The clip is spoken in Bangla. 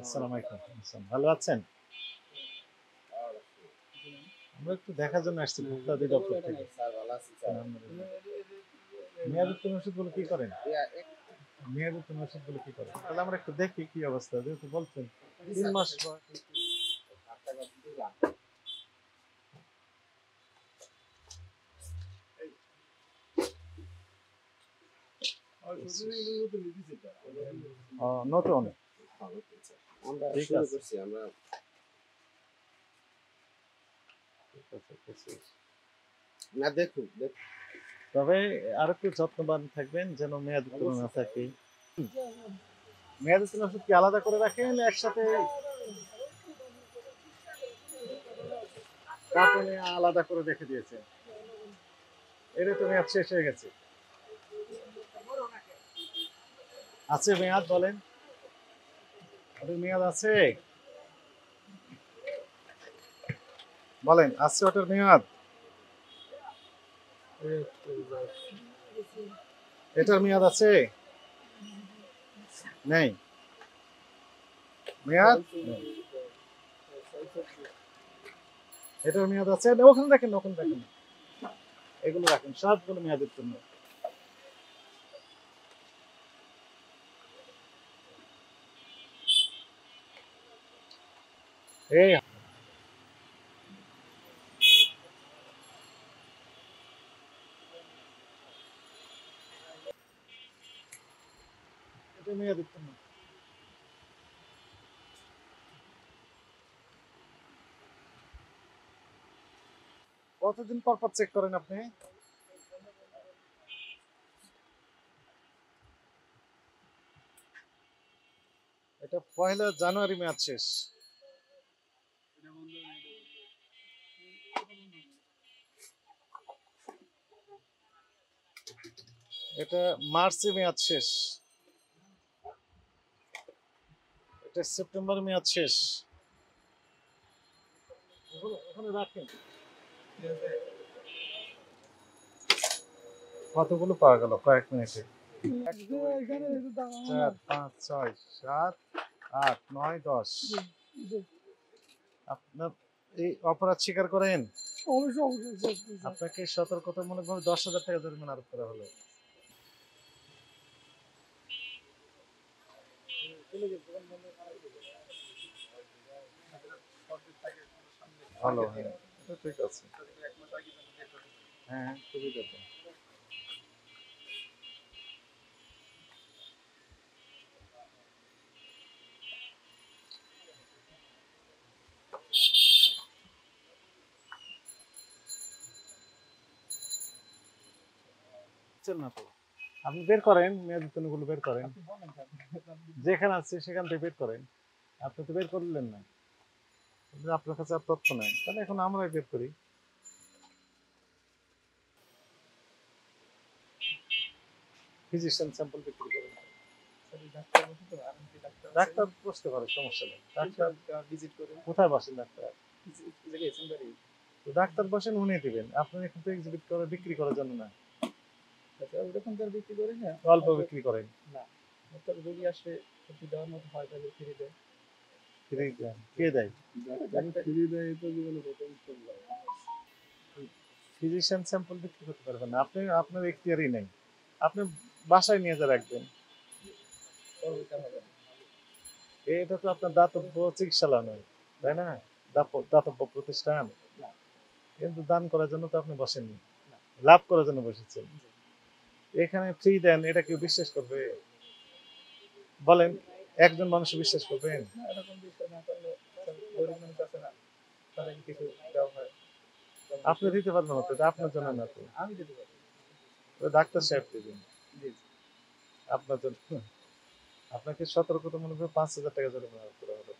আসসালামু আলাইকুম। ভালো আছেন? আমরা একটু দেখার জন্য আসছি ভোক্তা অধিদপ্তর থেকে। আলহামদুলিল্লাহ। মেয়াদ উত্তীর্ণ ওষুধগুলো কি করেন? মেয়াদ উত্তীর্ণ ওষুধগুলো কি করেন? তাহলে আমরা একটু দেখি কি অবস্থা। যেহেতু বলছেন ৩ মাস নতুন। ঠিক আছে। না দেখুন তবে আরেকটু যত্নবান থাকবেন যেন মেয়াদ উত্তীর্ণ না থাকে। মেয়াদ উত্তীর্ণ ওষুধ কি আলাদা করে রাখেন একসাথে কার্টনে আলাদা করে রেখে দিয়েছেন? এটা তো মেয়াদ শেষ হয়ে গেছে। আছে মেয়াদ বলেন? ওটার মেয়াদ আছে? বলেন আছে ওটার মেয়াদ? এটার মেয়াদ আছে? নেই মেয়াদ নেই। এটার মেয়াদ আছে? ওখানে দেখেন, ওখানে দেখেন, এগুলো রাখেন, সবগুলো মেয়াদ উত্তীর্ণ। এই 没有的。কতদিন পর পর চেক করেন আপনি? এটা 1 জানুয়ারি মেয়াদ শেষ। এটা মার্চে মেয়াদ শেষ। এটা সেপ্টেম্বর মেয়াদ শেষ। ওখানে রাখেন। কতগুলো পাওয়া গেল কয়েক মিনিটে? 1 2 3 4 5 6 7 8 9 10। আপনার এই অপরাধ স্বীকার করেন? আপনাকে সতর্কতামূলকভাবে 10,000 টাকা জরিমানা আরোপ করা হলো। ভালো, হ্যাঁ, ঠিক আছে। হ্যাঁ, সুবিধা তো। না তো আপনি বের করেন, মেয়াদ উত্তীর্ণগুলো বের করেন, যেখানে আছে সেখান থেকে বের করেন। আপনি তো বের করলেন না, আপনার কাছে আর তথ্য নাই, তাহলে এখন আমরাই বের করি। ফিজিশিয়ান স্যাম্পল বিক্রি করেন। ডাক্তার বসতে পারে, সমস্যা নেই। ডাক্তার ভিজিট করে কোথায় বসেন ডাক্তার? ডাক্তার বসেন, উনি দিবেন। আপনার কিন্তু এক্সিবিট করে বিক্রি করার জন্য না। ওরকম তো বিক্রি করেন না, অল্প বিক্রি করেন না। রোগী আসলে ওষুধ দেওয়ার মতো হয় তাহলে ফ্রি দেয়। ফ্রি দেয়? কে দেয়? ফ্রি দেয় তো জীবনে প্রথম শুনলাম। ফিজিশিয়ান স্যাম্পল বিক্রি করতে পারবেন না, আপনি আপনার এখতিয়ারই নেই। আপনি বাসায় নিয়ে যা রাখবেন। এটা তো আপনার দাতব্য চিকিৎসালয় নয়, তাই না? দাতব্য প্রতিষ্ঠান, কিন্তু দান করার জন্য তো আপনি বসেননি, লাভ করার জন্য বসেছেন। এখানে ফ্রি দেন, এটা কেউ বিশ্বাস করবে? বলেন, একজন মানুষ বিশ্বাস করবেন? আপনি দিতে পারবেন না তো, এটা আপনার জন্য না তো, আমি দিতে পারবো, ডাক্তার সাহেব দিবেন আপনার জন্য। আপনাকে সতর্কতামূলক 5,000 টাকা জরিমানা করা হলো।